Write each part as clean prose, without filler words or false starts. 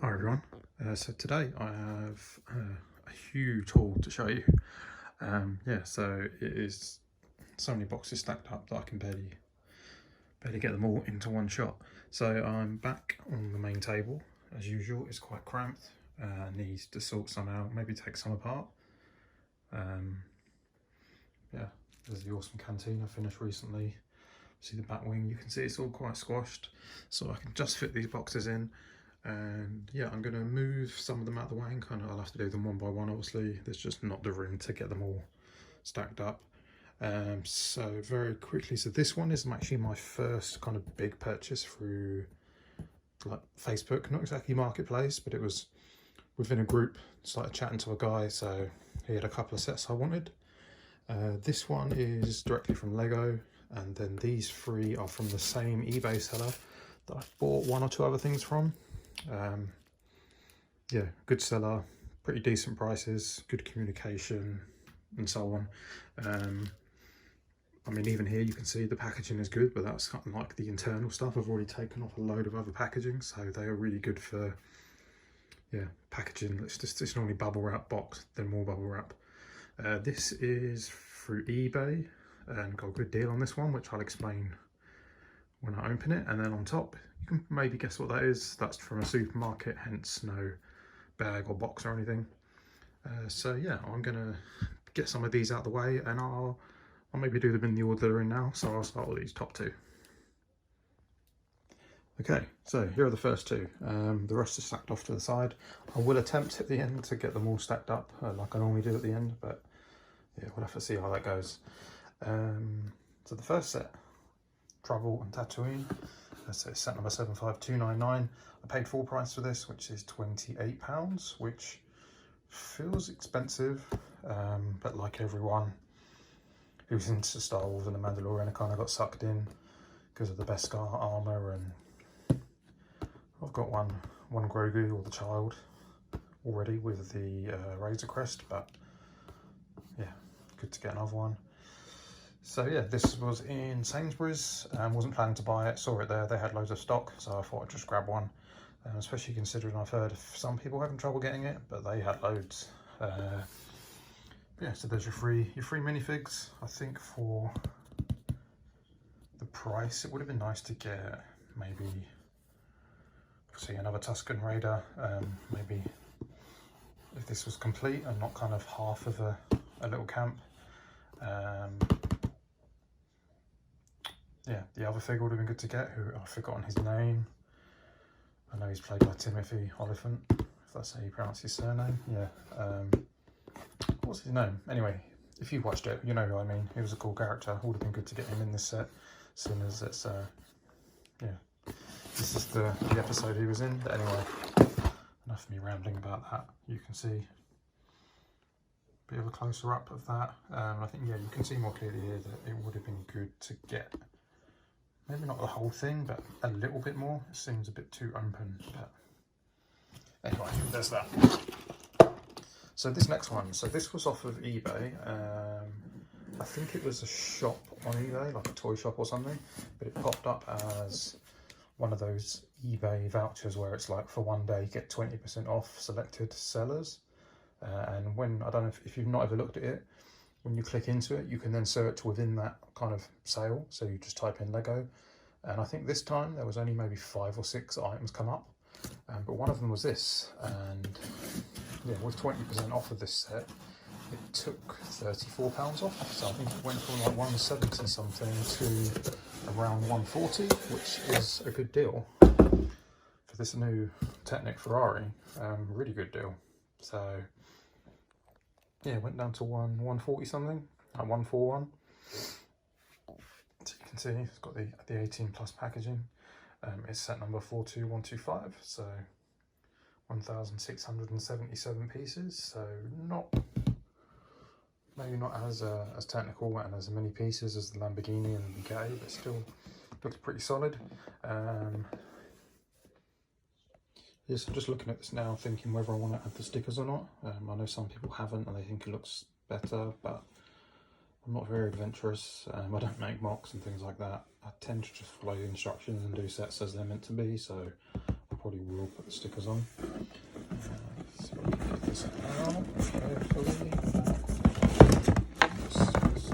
Hi everyone, so today I have a huge haul to show you. So it is so many boxes stacked up that I can barely get them all into one shot. So I'm back on the main table as usual. It's quite cramped, needs to sort some out, maybe take some apart. Yeah, there's the awesome canteen I finished recently. See the back wing, you can see it's all quite squashed, so I can just fit these boxes in. And yeah, I'm going to move some of them out of the way, and kind of I'll have to do them one by one. Obviously there's just not the room to get them all stacked up. So very quickly, so this one is actually my first kind of big purchase through like Facebook, not exactly marketplace, but it was within a group. Started chatting to a guy, so he had a couple of sets I wanted. This one is directly from Lego, and then these three are from the same eBay seller that I've bought one or two other things from. Yeah, good seller, pretty decent prices, good communication, and so on. I mean, even here you can see the packaging is good, but that's kind of like the internal stuff. I've already taken off a load of other packaging, so they are really good for, yeah, packaging. It's normally bubble wrap box, then more bubble wrap. This is through eBay, and got a good deal on this one, which I'll explain when I open it. And then on top, you can maybe guess what that is. That's from a supermarket, hence no bag or box or anything. So yeah, I'm gonna get some of these out of the way, and I'll maybe do them in the order they're in now. So I'll start with these top two. Okay, so here are the first two. The rest are stacked off to the side. I will attempt at the end to get them all stacked up like I normally do at the end, but yeah, we'll have to see how that goes. So the first set, Travel and Tatooine. So it's set number 75299. I paid full price for this, which is £28, which feels expensive, but like everyone who's into Star Wars and The Mandalorian, I kind of got sucked in because of the Beskar armor, and I've got one Grogu, or the child, already with the Razor Crest, but yeah, good to get another one. So yeah, this was in Sainsbury's, wasn't planning to buy it, saw it there, they had loads of stock, so I thought I'd just grab one, especially considering I've heard some people having trouble getting it, but they had loads. Yeah, so there's your free minifigs. I think for the price, it would have been nice to get maybe, see, another Tusken Raider, maybe if this was complete and not kind of half of a little camp. Yeah, the other figure would have been good to get, who I've forgotten his name. I know he's played by Timothy Oliphant, if that's how you pronounce his surname. Yeah. What's his name? Anyway, if you watched it, you know who I mean. He was a cool character. Would have been good to get him in this set, seeing as it's yeah, this is the episode he was in. But anyway, enough of me rambling about that. You can see a bit of a closer up of that. I think, yeah, you can see more clearly here that it would have been good to get maybe not the whole thing, but a little bit more. It seems a bit too open, but anyway, there's that. So this next one, so this was off of eBay. I think it was a shop on eBay, like a toy shop or something, but it popped up as one of those eBay vouchers where it's like, for one day get 20% off selected sellers. And when, I don't know if you've not ever looked at it, when you click into it, you can then search within that kind of sale. So you just type in Lego, and I think this time there was only maybe 5 or 6 items come up, but one of them was this. And yeah, with 20% off of this set, it took £34 off. So I think it went from like 170 something to around 140, which is a good deal for this new Technic Ferrari. Really good deal. So yeah, it went down to 140 something, like 141. So you can see it's got the 18 plus packaging. It's set number 42125, so 1,677 pieces. So maybe not as technical and as many pieces as the Lamborghini and the Bugatti, but still looks pretty solid. Yeah, so just looking at this now, thinking whether I want to add the stickers or not. I know some people haven't and they think it looks better, but I'm not very adventurous. I don't make mocks and things like that. I tend to just follow the instructions and do sets as they're meant to be, so probably will put the stickers on. So we can get this out carefully. This was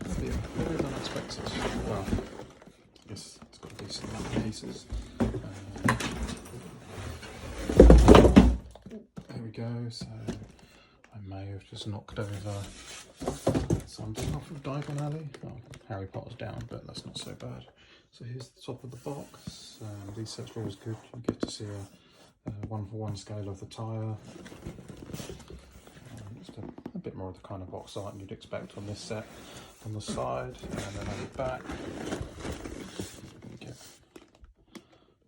a bit very unexpected. Well, I guess it's got a decent amount of pieces. There we go. So I may have just knocked over something off of Diagon Alley. Well, Harry Potter's down, but that's not so bad. So here's the top of the box. These sets are always good. You get to see a 1-for-1 scale of the tyre. Just a bit more of the kind of box art you'd expect on this set. On the side, and then on the back, you get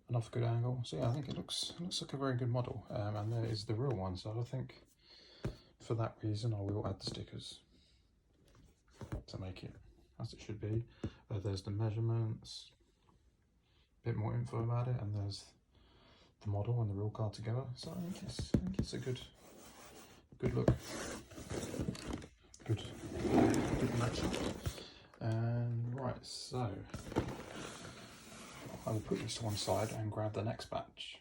enough good angle. So yeah, I think it looks like a very good model. And there is the real one. So I think for that reason, I will add the stickers to make it as it should be. There's the measurements, a bit more info about it, and there's the model and the real car together. So I think it's a good look, good matchup. And right, so I will put this to one side and grab the next batch.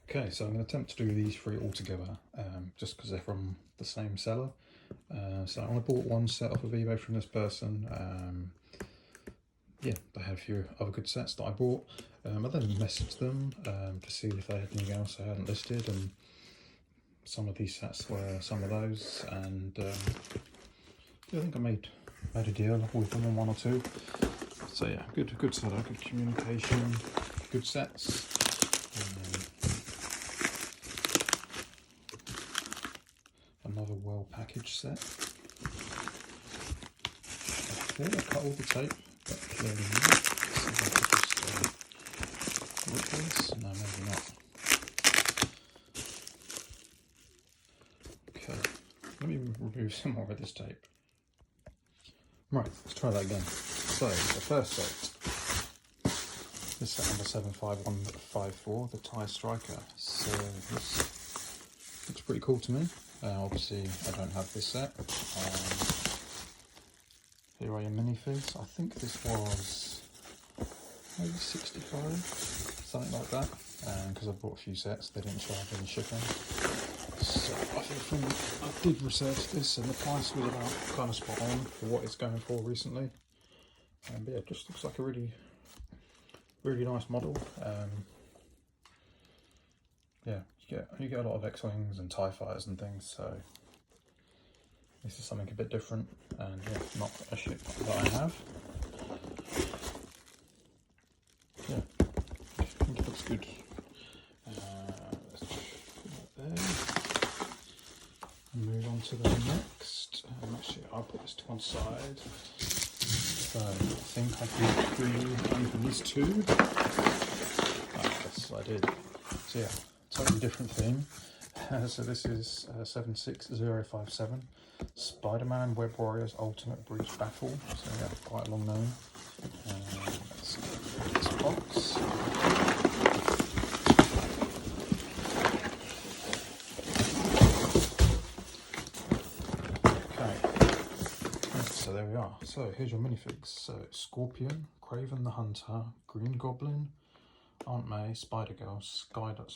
Okay, so I'm going to attempt to do these three all together, just because they're from the same seller. So I bought one set off of eBay from this person. Yeah, they had a few other good sets that I bought. I then messaged them to see if they had anything else I hadn't listed, and some of these sets were some of those. And yeah, I think I made a deal with them on one or two. So yeah, good seller, good communication, good sets. Another well packaged set. I thought I cut all the tape, but clearly not. So I could just this. No, maybe not. Okay, let me remove some more of this tape. Right, let's try that again. So the first set, this set number 75154, the TIE Striker. So this looks pretty cool to me. Obviously, I don't have this set. Here are your minifigs. I think this was maybe 65, something like that. Because I bought a few sets, they didn't charge any shipping. So I think I did research this, and the price was about kind of spot on for what it's going for recently. But yeah, it just looks like a really nice model. Yeah, you get a lot of X-Wings and TIE Fighters and things, so this is something a bit different, and yeah, not a ship that I have. Yeah, I think it looks good. Let's put that there. And move on to the next. Actually, I'll put this to one side. So I think I did open these two. Yes, I did. So yeah. Totally different theme. So this is 76057, Spider-Man Web Warriors Ultimate Breach Battle. So yeah, quite a long name. Let's get this box. Okay, so there we are. So here's your minifigs. So Scorpion, Craven the Hunter, Green Goblin, Aunt May, Spider-Girl, Spider,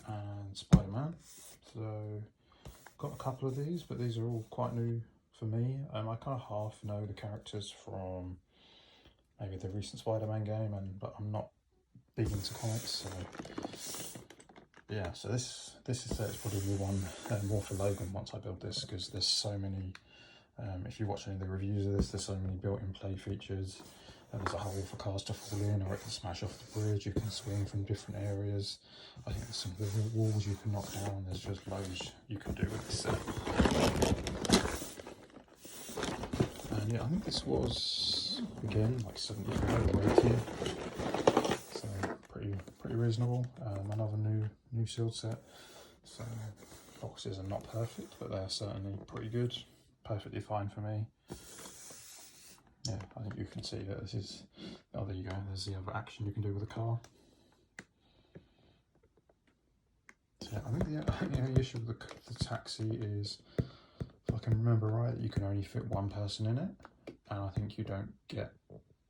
and Spider-Man. So, got a couple of these, but these are all quite new for me. I kind of half know the characters from maybe the recent Spider-Man game, but I'm not big into comics, so yeah. So this is probably the one more for Logan once I build this, because there's so many. If you watch any of the reviews of this, there's so many built-in play features. There's a hole for cars to fall in, or it can smash off the bridge. You can swing from different areas. I think there's some walls you can knock down. There's just loads you can do with this set. And yeah, I think this was, again, like 75 or 80. So pretty reasonable. Another new sealed set. So boxes are not perfect, but they're certainly pretty good. Perfectly fine for me. Yeah, I think you can see that this is, oh there you go, there's the other action you can do with the car. So yeah, I think the only issue with the taxi is, if I can remember right, you can only fit one person in it. and I think you don't get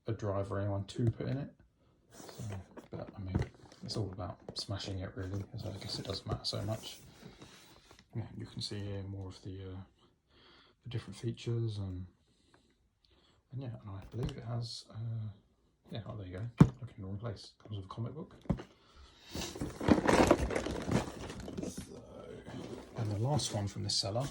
a drive or anyone to put in it. So, but I mean, it's all about smashing it really, so I guess it doesn't matter so much. Yeah, you can see here more of the different features, and yeah, and I believe it has, yeah, oh there you go, looking in the wrong place, comes with a comic book. And the last one from this seller,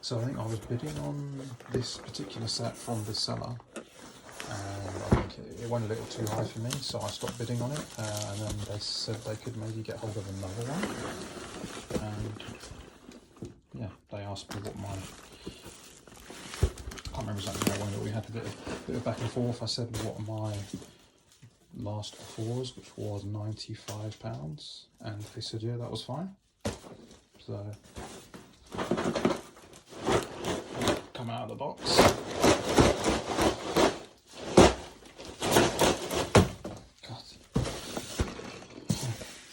so I think I was bidding on this particular set from this seller, and I think it went a little too high for me, so I stopped bidding on it, and then they said they could maybe get hold of another one, and yeah, they asked me what my, I can't remember exactly that one, but we had a bit of back and forth. I said what my last offer was, which was £95, and they said yeah, that was fine. So come out of the box.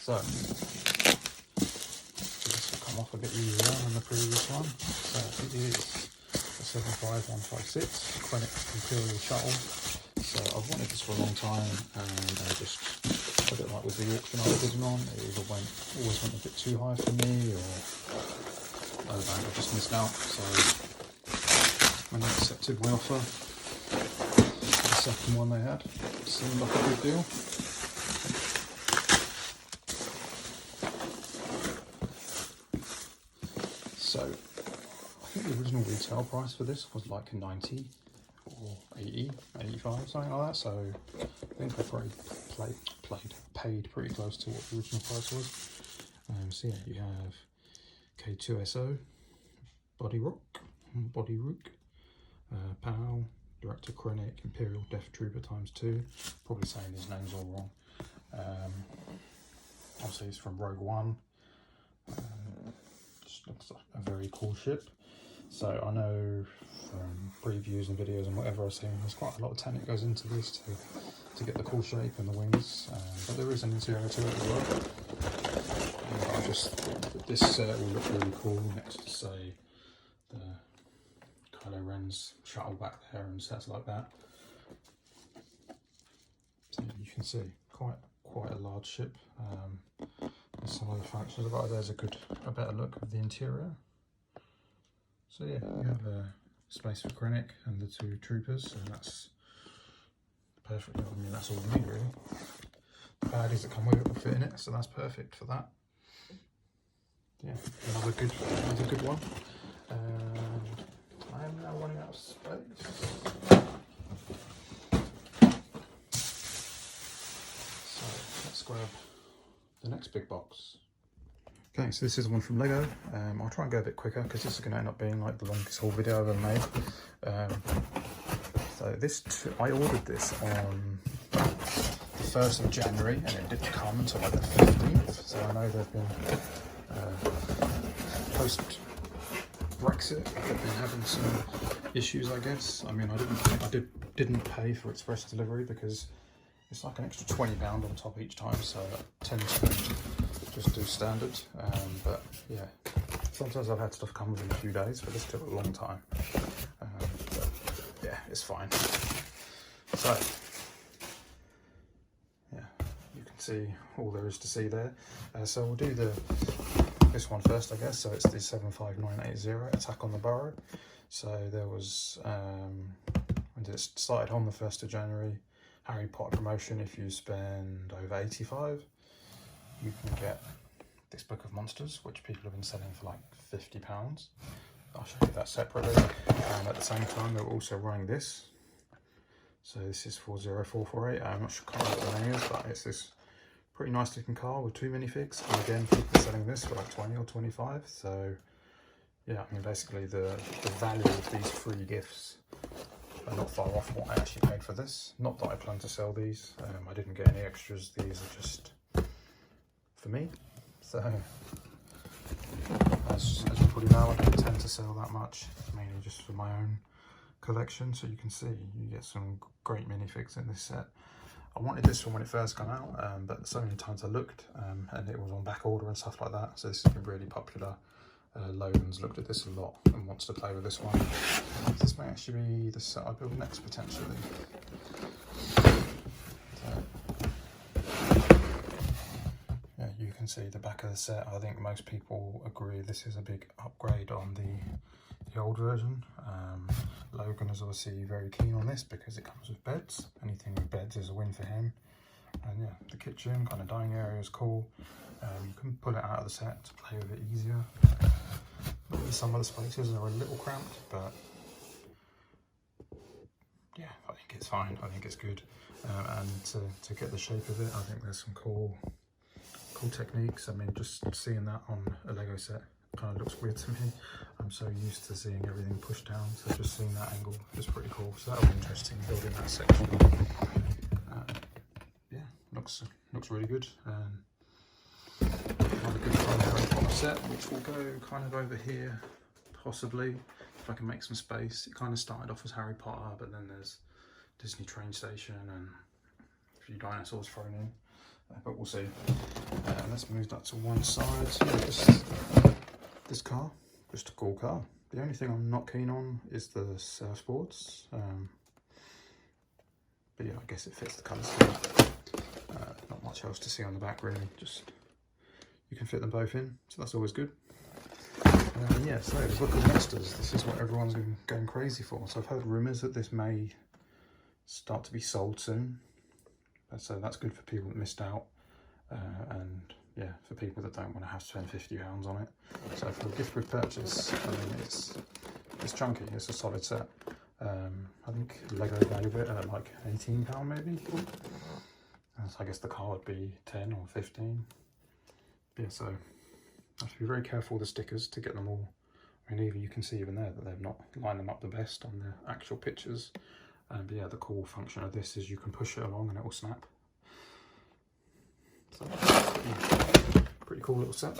So this will come off a bit easier than the previous one. So it is a 75156 Krennic Imperial Shuttle. So I've wanted this for a long time, and I just, a bit like with the auction I was bidding on, it either always went a bit too high for me, or I don't know, I just missed out. So when I accepted my offer, the second one they had seemed like a good deal. So I think the original retail price for this was like 90 or 80, 85, something like that. So I think I probably paid pretty close to what the original price was. So yeah, you have K2SO, Body Rook, POW, Director Krennic, Imperial Death Trooper ×2. Probably saying his name's all wrong. Obviously it's from Rogue One. Just looks like a very cool ship. So I know from previews and videos and whatever I've seen, there's quite a lot of technique goes into this to get the cool shape and the wings, but there is an interior to it as well. I just thought that this set will look really cool next to, say, the Kylo Ren's shuttle back there and sets like that. So you can see quite a large ship. There's some other functions about it. There's a better look of the interior. So yeah, you have a space for Krennic and the two troopers, so that's perfect. I mean, that's all we need really. The baddies that come with it will fit in it, so that's perfect for that. Yeah, another good one. And I am now running out of space. So let's grab the next big box. Okay, so this is one from Lego. I'll try and go a bit quicker because this is going to end up being like the longest haul video I've ever made. So I ordered this on the 1st of January and it didn't come until like the 15th. So I know they've been post Brexit. They've been having some issues, I guess. I mean, I didn't pay for express delivery because it's like an extra £20 on top each time. So I tend to just do standard, but yeah, sometimes I've had stuff come within a few days, but this took a long time. But yeah, it's fine. So yeah, you can see all there is to see there. So we'll do this one first, I guess. So it's the 75980 Attack on the Burrow. So there was when it started on the 1st of January, Harry Potter promotion. If you spend over 85, you can get this book of monsters, which people have been selling for like £50. I'll show you that separately. And at the same time, they were also running this. So this is 40448. I'm not sure what the name is, but it's this pretty nice looking car with 2 minifigs. And again, people are selling this for like 20 or 25. So yeah, I mean, basically the value of these free gifts are not far off what I actually paid for this. Not that I plan to sell these. I didn't get any extras. These are just for me. So as you probably know, I don't tend to sell that much, mainly just for my own collection. So you can see you get some great minifigs in this set. I wanted this one when it first came out, but so many times I looked and it was on back order and stuff like that. So this has been really popular. Logan's looked at this a lot and wants to play with this one. This may actually be the set I build next potentially. So, yeah, you can see the back of the set. I think most people agree this is a big upgrade on the old version. Logan is obviously very keen on this because it comes with beds. Anything with beds is a win for him. And yeah, the kitchen, kind of dining area is cool. You can pull it out of the set to play with it easier. Maybe some of the spaces are a little cramped, but yeah, I think it's fine. I think it's good. And to get the shape of it, I think there's some cool techniques. I mean, just seeing that on a Lego set kind of looks weird to me. I'm so used to seeing everything pushed down, so just seeing that angle is pretty cool. So that was interesting, building that section. Yeah, looks really good. Another good fun Harry Potter set, which will go kind of over here, possibly, if I can make some space. It kind of started off as Harry Potter, but then there's Disney train station and a few dinosaurs thrown in. But we'll see. Let's move that to one side. So yeah, just this car, just a cool car. The only thing I'm not keen on is the surfboards. But yeah, I guess it fits the colour scheme. Not much else to see on the back really, just you can fit them both in, so that's always good. Yeah, so the Book of Monsters, this is what everyone's going crazy for. So I've heard rumours that this may start to be sold soon. So that's good for people that missed out, and yeah, for people that don't want to have to spend £50 on it. So for a gift with purchase, I mean, it's chunky, it's a solid set. I think Lego value it at like £18 maybe. So I guess the car would be 10 or 15. But yeah, so I have to be very careful with the stickers to get them all. I mean, you can see even there that they've not lined them up the best on the actual pictures. But yeah, the cool function of this is you can push it along and it will snap. So pretty cool little set.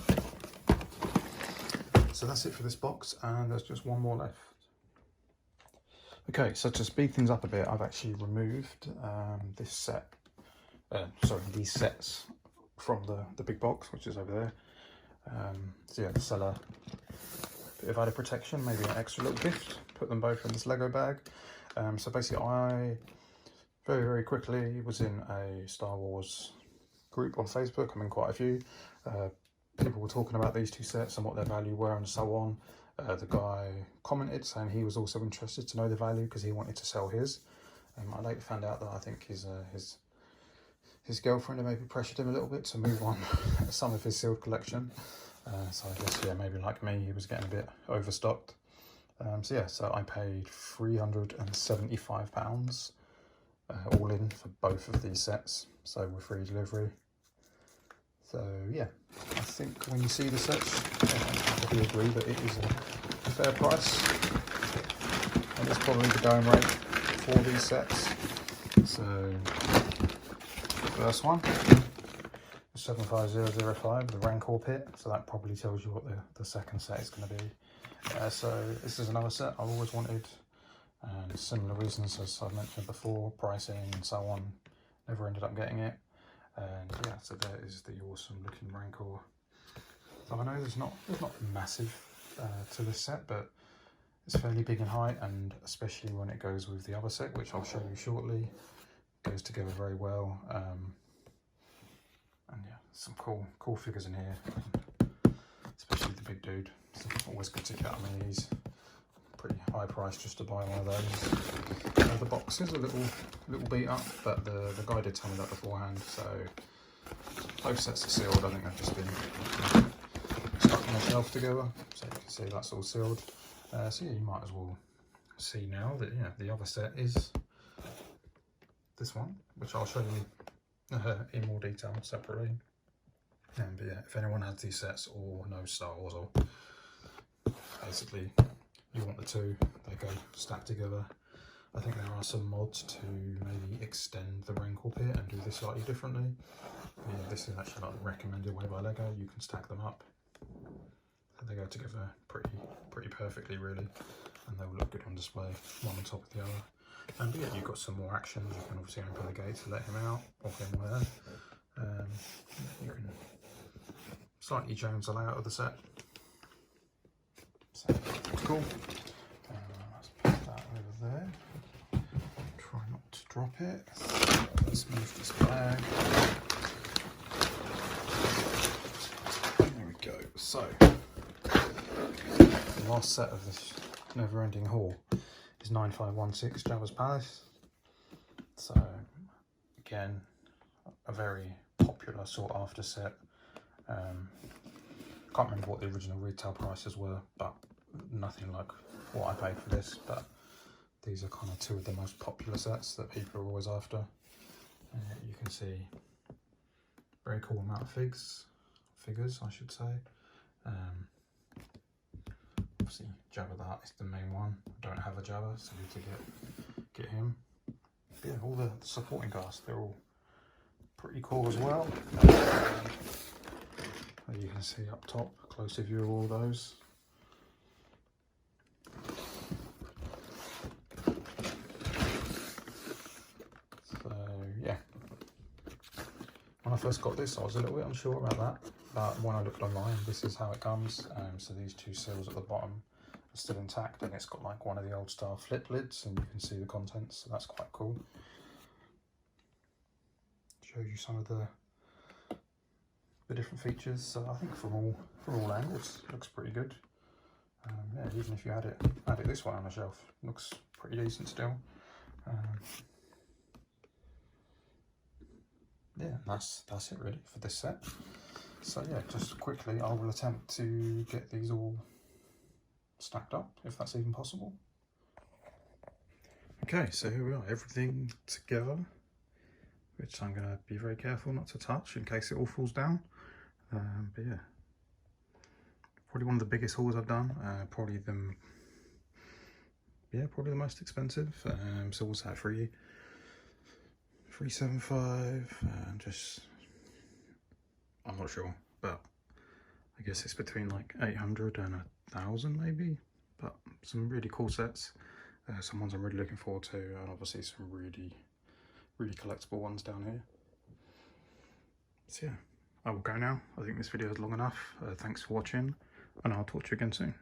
So that's it for this box, and there's just one more left. Okay, so to speed things up a bit, I've actually removed these sets from the big box, which is over there. So yeah, the seller, bit of added protection, maybe an extra little gift, put them both in this Lego bag. So basically I very quickly was in a Star Wars group on Facebook. I'm in quite a few. People were talking about these two sets and what their value were and so on. The guy commented saying he was also interested to know the value because he wanted to sell his. I later found out that I think his girlfriend had maybe pressured him a little bit to move on some of his sealed collection. So I guess, yeah, maybe like me, he was getting a bit overstocked. So yeah, so I paid £375 all in for both of these sets, so with free delivery. So yeah, I think when you see the sets, I probably agree that it is a fair price, and it's probably the going rate for these sets. So the first one, 75005, the Rancor Pit, so that probably tells you what the second set is going to be. So this is another set I've always wanted, and similar reasons as I've mentioned before, pricing and so on, never ended up getting it. And yeah, so there is the awesome looking Rancor. So I know there's not massive to this set, but it's fairly big in height, and especially when it goes with the other set, which I'll show you shortly, goes together very well. And yeah, some cool figures in here, especially the big dude. It's always good to get. I mean, he's pretty high price just to buy one of those. The box is a little beat up, but the guy did tell me that beforehand. So both sets are sealed. I think they've just been stuck on the shelf together. So you can see that's all sealed. So yeah, you might as well see now that yeah, the other set is this one, which I'll show you in more detail separately. But yeah, if anyone has these sets or knows Star Wars, or basically you want the two, they go stacked together. I think there are some mods to maybe extend the Rancor Pit and do this slightly differently. But yeah, this is actually like the recommended way by Lego. You can stack them up, so they go together pretty perfectly really, and they'll look good on display, one on top of the other. And yeah, you've got some more actions. You can obviously open the gate to let him out, or him there. You can slightly Jones the layout of the set. cool. Let's put that over there. Try not to drop it. So let's move this bag. There we go. So the last set of this never-ending haul is 9516 Jabba's Palace. So again, a very popular sought-after set. Can't remember what the original retail prices were, but nothing like what I paid for this. But these are kind of two of the most popular sets that people are always after. You can see very cool amount of figures, I should say. Obviously Jabba the Hutt is the main one. I don't have a Jabba, so I need to get him. But yeah, all the supporting cast, they're all pretty cool as well. You can see up top, closer view of all those. So yeah, when I first got this I was a little bit unsure about that, but when I looked online, this is how it comes. So these two seals at the bottom are still intact, and it's got like one of the old style flip lids, and you can see the contents, so that's quite cool. Shows you some of the different features. So I think from all angles, it looks pretty good. Yeah, even if you had it this way on the shelf, it looks pretty decent still. Yeah, that's it really for this set. So yeah, just quickly, I will attempt to get these all stacked up, if that's even possible. Okay, so here we are, everything together, which I'm going to be very careful not to touch in case it all falls down. But yeah, probably one of the biggest hauls I've done. Probably the most expensive. So what's that, 375? Just, I'm not sure, but I guess it's between like 800 and 1,000 maybe. But some really cool sets. Some ones I'm really looking forward to, and obviously some really collectible ones down here. So yeah, I will go now. I think this video is long enough. Thanks for watching, and I'll talk to you again soon.